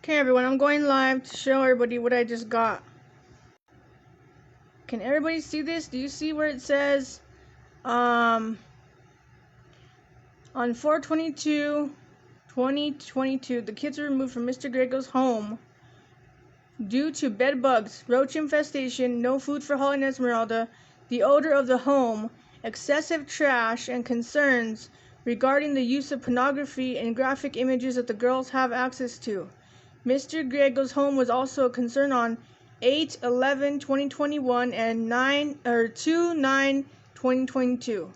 Okay, everyone, I'm going live to show everybody what I just got. Can everybody see this? Do you see where it says, on 4/22/2022, the kids were removed from Mr. Grego's home due to bed bugs, roach infestation, no food for Holly and Esmeralda, the odor of the home, excessive trash, and concerns regarding the use of pornography and graphic images that the girls have access to. Mr. Grego's home was also a concern on 8/11/2021 and 2/9/2022.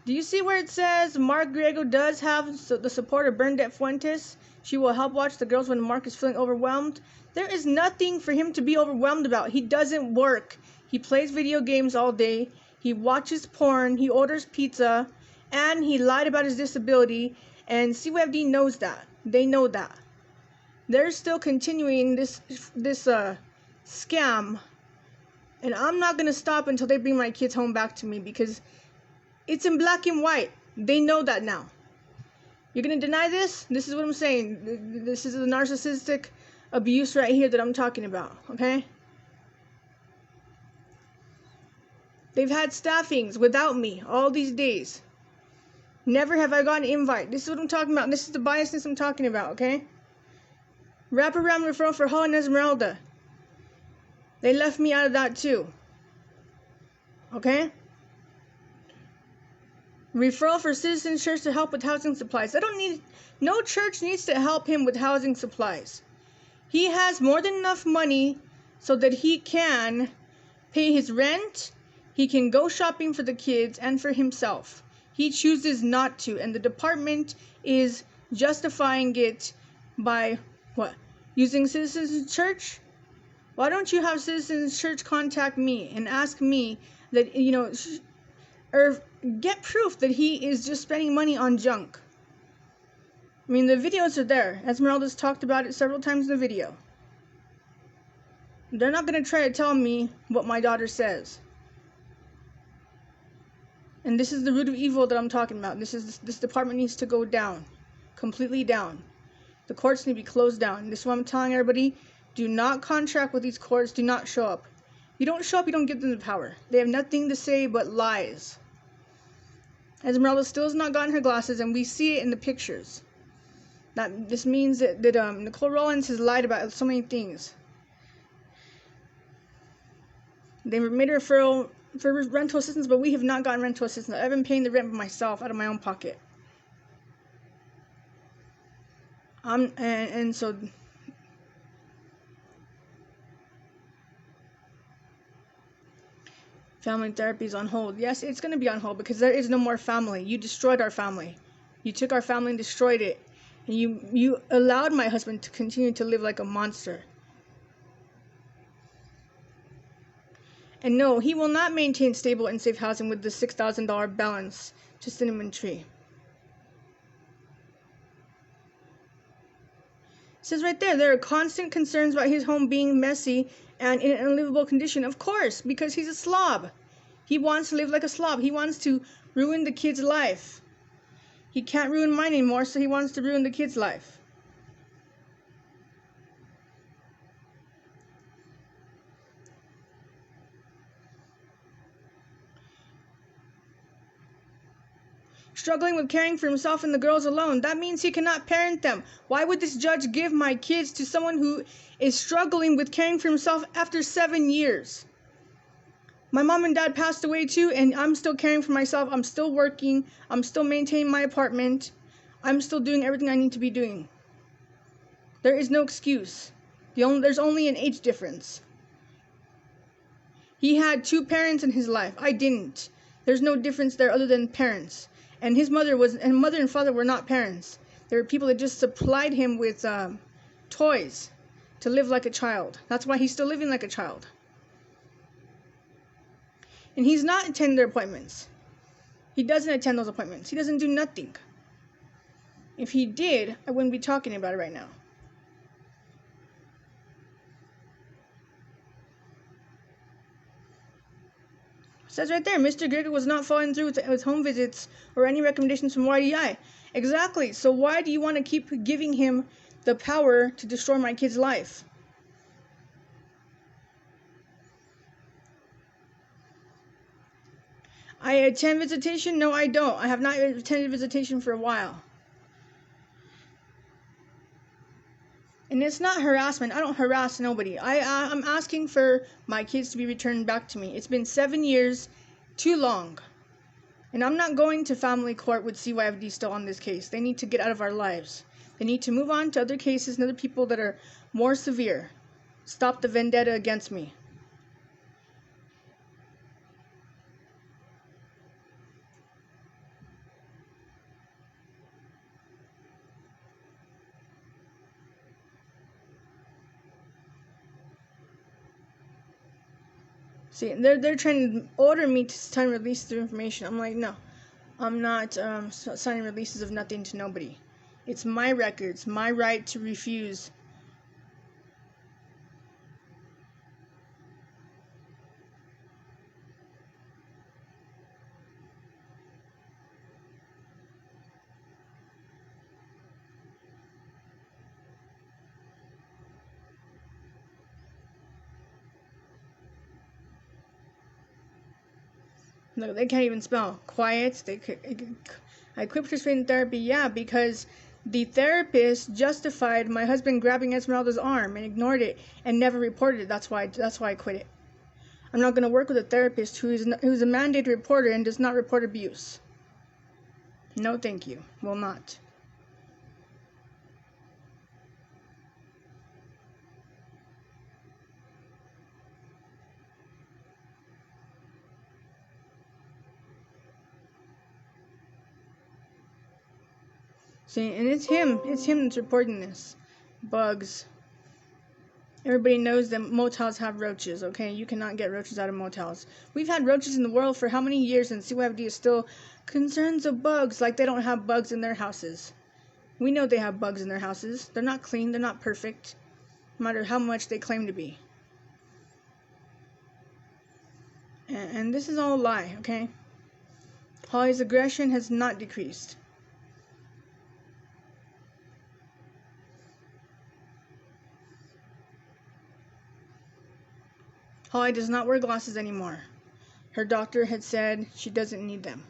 Do you see where it says Mark Griego does have the support of Bernadette Fuentes? She will help watch the girls when Mark is feeling overwhelmed. There is nothing for him to be overwhelmed about. He doesn't work. He plays video games all day. He watches porn. He orders pizza. And he lied about his disability. And CYFD knows that. They know that. They're still continuing this scam. And I'm not going to stop until they bring my kids home back to me, because it's in black and white. They know that now. You're going to deny this? This is what I'm saying. This is the narcissistic abuse right here that I'm talking about, okay? They've had staffings without me all these days. Never have I gotten an invite. This is what I'm talking about. This is the biasness I'm talking about, okay? Wraparound referral for Holly and Esmeralda. They left me out of that too. Okay? Referral for Citizens Church to help with housing supplies. No church needs to help him with housing supplies. He has more than enough money so that he can pay his rent, he can go shopping for the kids and for himself. He chooses not to, and the department is justifying it by what? Using Citizens Church? Why don't you have Citizens Church contact me and ask me that, or get proof that he is just spending money on junk? I mean, the videos are there. Esmeralda's talked about it several times in the video. They're not going to try to tell me what my daughter says. And this is the root of evil that I'm talking about. This department needs to go down. Completely down. The courts need to be closed down. This is what I'm telling everybody. Do not contract with these courts. Do not show up. You don't show up, you don't give them the power. They have nothing to say but lies. Esmeralda still has not gotten her glasses, and we see it in the pictures. This means that Nicole Rollins has lied about so many things. They made a referral for rental assistance, but we have not gotten rental assistance. I've been paying the rent myself out of my own pocket. And so family therapy is on hold. Yes, it's going to be on hold because there is no more family. You destroyed our family. You took our family and destroyed it. And you allowed my husband to continue to live like a monster. And no, he will not maintain stable and safe housing with the $6,000 balance to Cinnamon Tree. It says right there are constant concerns about his home being messy and in an unlivable condition. Of course, because he's a slob. He wants to live like a slob. He wants to ruin the kid's life. He can't ruin mine anymore, so he wants to ruin the kid's life. Struggling with caring for himself and the girls alone. That means he cannot parent them. Why would this judge give my kids to someone who is struggling with caring for himself after 7 years? My mom and dad passed away too, and I'm still caring for myself. I'm still working. I'm still maintaining my apartment. I'm still doing everything I need to be doing. There is no excuse. There's only an age difference. He had 2 parents in his life. I didn't. There's no difference there other than parents. And his mother and father were not parents. They were people that just supplied him with toys to live like a child. That's why he's still living like a child. And he's not attending their appointments. He doesn't attend those appointments. He doesn't do nothing. If he did, I wouldn't be talking about it right now. says right there, Mr. Greger was not following through with his home visits or any recommendations from YDI. Exactly. So why do you want to keep giving him the power to destroy my kid's life? I attend visitation? No, I don't. I have not attended visitation for a while. And it's not harassment. I don't harass nobody. I'm asking for my kids to be returned back to me. It's been 7 years, too long. And I'm not going to family court with CYFD still on this case. They need to get out of our lives. They need to move on to other cases and other people that are more severe. Stop the vendetta against me. See, they're trying to order me to sign release the information. I'm like, no, I'm not signing releases of nothing to nobody. It's my records, my right to refuse. Look, they can't even spell quiet. I quit participating in therapy, yeah, because the therapist justified my husband grabbing Esmeralda's arm and ignored it and never reported it. That's why I quit it. I'm not going to work with a therapist who's a mandated reporter and does not report abuse. No, thank you. Will not. See, and it's him that's reporting this. Bugs. Everybody knows that motels have roaches, okay? You cannot get roaches out of motels. We've had roaches in the world for how many years, and CYFD is still concerns of bugs, like they don't have bugs in their houses. We know they have bugs in their houses. They're not clean, they're not perfect, no matter how much they claim to be. And this is all a lie, okay? Holly's aggression has not decreased. Holly does not wear glasses anymore. Her doctor had said she doesn't need them.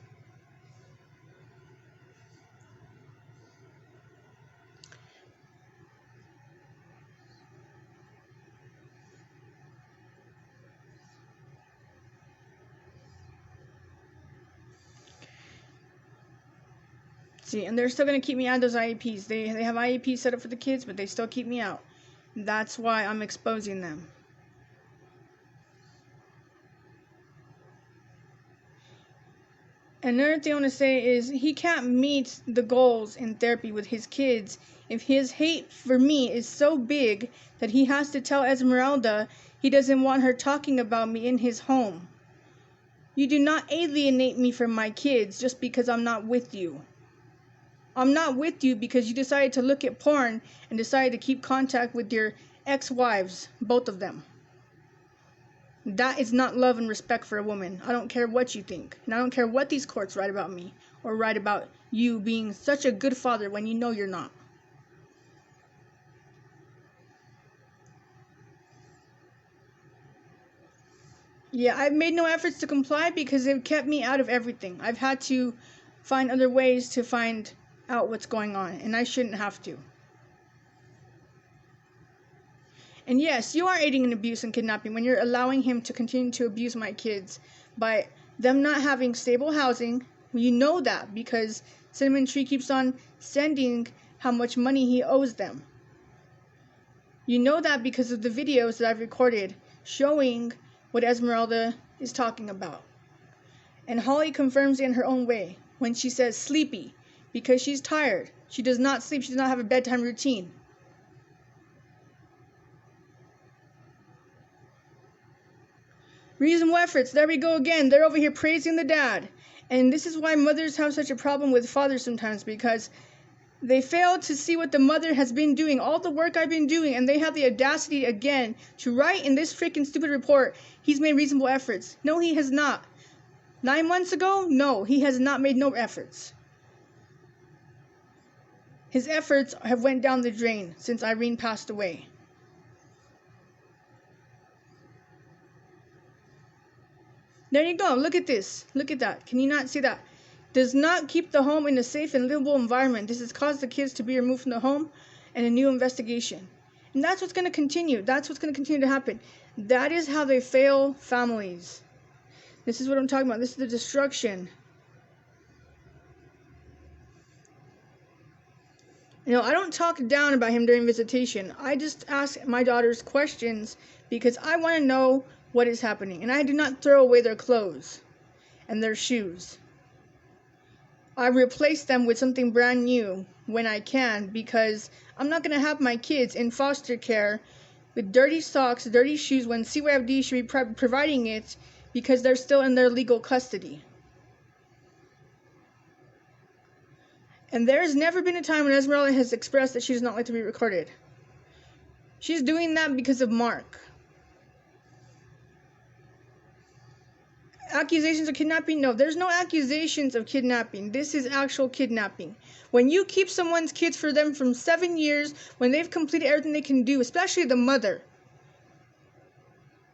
See, and they're still going to keep me out of those IEPs. They have IEPs set up for the kids, but they still keep me out. That's why I'm exposing them. Another thing I want to say is he can't meet the goals in therapy with his kids if his hate for me is so big that he has to tell Esmeralda he doesn't want her talking about me in his home. You do not alienate me from my kids just because I'm not with you. I'm not with you because you decided to look at porn and decided to keep contact with your ex-wives, both of them. That is not love and respect for a woman. I don't care what you think. And I don't care what these courts write about me or write about you being such a good father when you know you're not. Yeah, I've made no efforts to comply because they've kept me out of everything. I've had to find other ways to find out what's going on, and I shouldn't have to. And yes, you are aiding in abuse and kidnapping when you're allowing him to continue to abuse my kids by them not having stable housing. You know that because Cinnamon Tree keeps on sending how much money he owes them. You know that because of the videos that I've recorded showing what Esmeralda is talking about. And Holly confirms in her own way when she says sleepy because she's tired. She does not sleep. She does not have a bedtime routine. Reasonable efforts. There we go again. They're over here praising the dad. And this is why mothers have such a problem with fathers sometimes, because they fail to see what the mother has been doing, all the work I've been doing, and they have the audacity again to write in this freaking stupid report, he's made reasonable efforts. No, he has not. 9 months ago? No, he has not made no efforts. His efforts have went down the drain since Irene passed away. There you go. Look at this. Look at that. Can you not see that? Does not keep the home in a safe and livable environment. This has caused the kids to be removed from the home and a new investigation. And that's what's going to continue. That's what's going to continue to happen. That is how they fail families. This is what I'm talking about. This is the destruction. I don't talk down about him during visitation. I just ask my daughters questions because I want to know what is happening. And I do not throw away their clothes and their shoes. I replace them with something brand new when I can, because I'm not going to have my kids in foster care with dirty socks, dirty shoes, when CYFD should be providing it because they're still in their legal custody. And there's never been a time when Esmeralda has expressed that she does not like to be recorded. She's doing that because of Mark. Accusations of kidnapping? No, there's no accusations of kidnapping. This is actual kidnapping. When you keep someone's kids for them from 7 years, when they've completed everything they can do, especially the mother,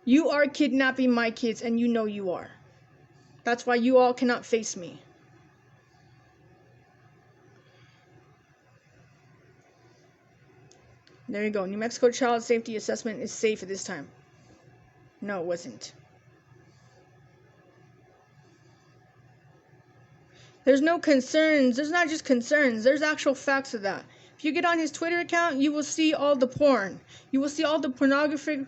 you are kidnapping my kids, and you know you are. That's why you all cannot face me. There you go. New Mexico Child Safety Assessment is safe at this time. No, it wasn't. There's no concerns. There's not just concerns. There's actual facts of that. If you get on his Twitter account, you will see all the porn. You will see all the pornographic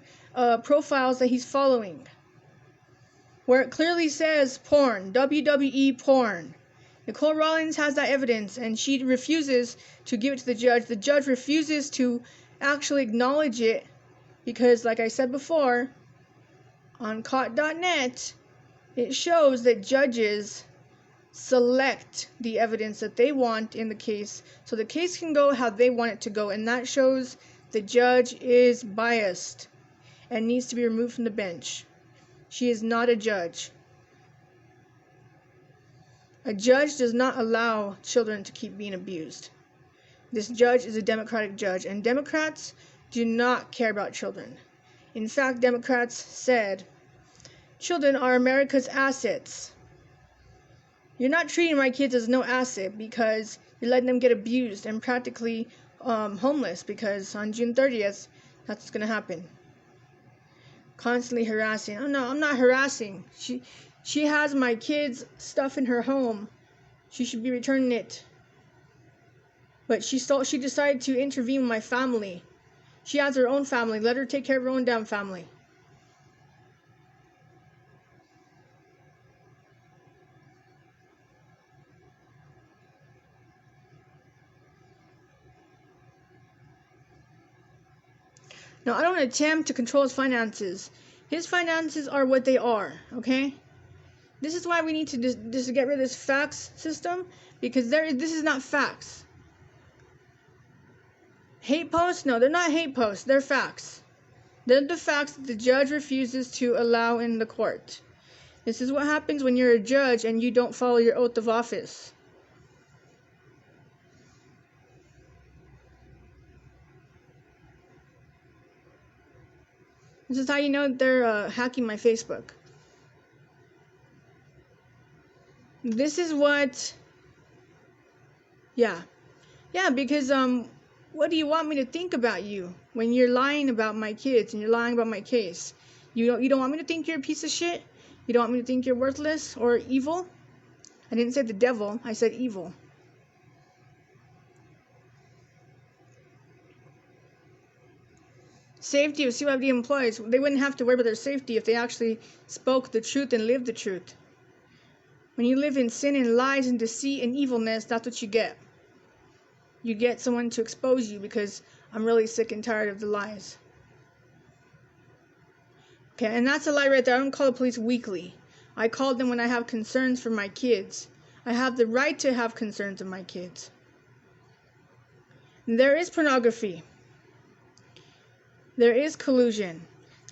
profiles that he's following, where it clearly says porn, WWE porn. Nicole Rollins has that evidence, and she refuses to give it to the judge. The judge refuses to actually acknowledge it because, like I said before, on caught.net, it shows that judges select the evidence that they want in the case, so the case can go how they want it to go, and that shows the judge is biased and needs to be removed from the bench. She is not a judge. A judge does not allow children to keep being abused. This judge is a Democratic judge, and Democrats do not care about children. In fact, Democrats said, children are America's assets. You're not treating my kids as no asset because you're letting them get abused and practically homeless, because on June 30th, that's what's going to happen. Constantly harassing. Oh no, I'm not harassing. She has my kids' stuff in her home. She should be returning it. But she decided to intervene with my family. She has her own family. Let her take care of her own damn family. No, I don't attempt to control his finances. His finances are what they are, okay? This is why we need to just get rid of this fax system, because this is not facts. Hate posts? No, they're not hate posts. They're facts. They're the facts that the judge refuses to allow in the court. This is what happens when you're a judge and you don't follow your oath of office. This is how you know they're hacking my Facebook. This is what... Yeah, because what do you want me to think about you when you're lying about my kids and you're lying about my case? You don't want me to think you're a piece of shit? You don't want me to think you're worthless or evil? I didn't say the devil, I said evil. Safety of CYFD employees, they wouldn't have to worry about their safety if they actually spoke the truth and lived the truth. When you live in sin and lies and deceit and evilness, that's what you get. You get someone to expose you because I'm really sick and tired of the lies. Okay, and that's a lie right there. I don't call the police weekly. I call them when I have concerns for my kids. I have the right to have concerns of my kids. And there is pornography. There is collusion.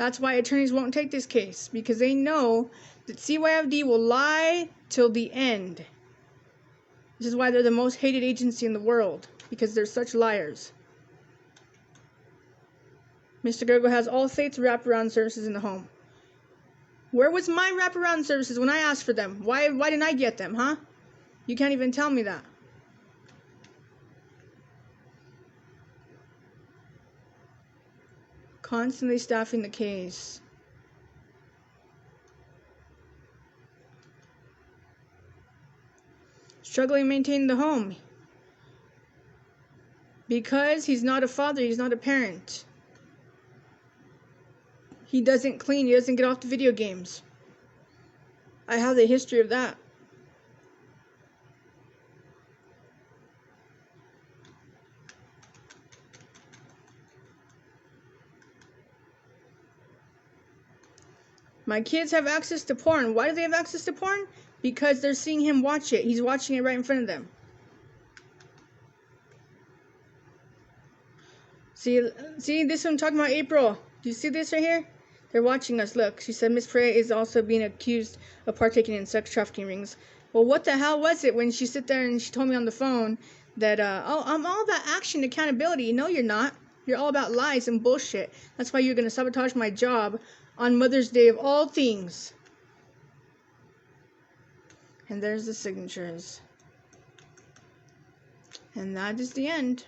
That's why attorneys won't take this case, because they know that CYFD will lie till the end. This is why they're the most hated agency in the world, because they're such liars. Mr. Gergo has all states wraparound services in the home. Where was my wraparound services when I asked for them? Why didn't I get them, huh? You can't even tell me that. Constantly staffing the case. Struggling maintaining the home. Because he's not a father, he's not a parent. He doesn't clean, he doesn't get off the video games. I have the history of that. My kids have access to porn. Why do they have access to porn? Because they're seeing him watch it. He's watching it right in front of them. See this one I'm talking about, April. Do you see this right here? They're watching us. Look, she said Miss Freya is also being accused of partaking in sex trafficking rings. Well, what the hell was it when she sit there and she told me on the phone that, oh, I'm all about action, accountability. No, you're not. You're all about lies and bullshit. That's why you're going to sabotage my job on Mother's Day of all things. And there's the signatures. And that is the end.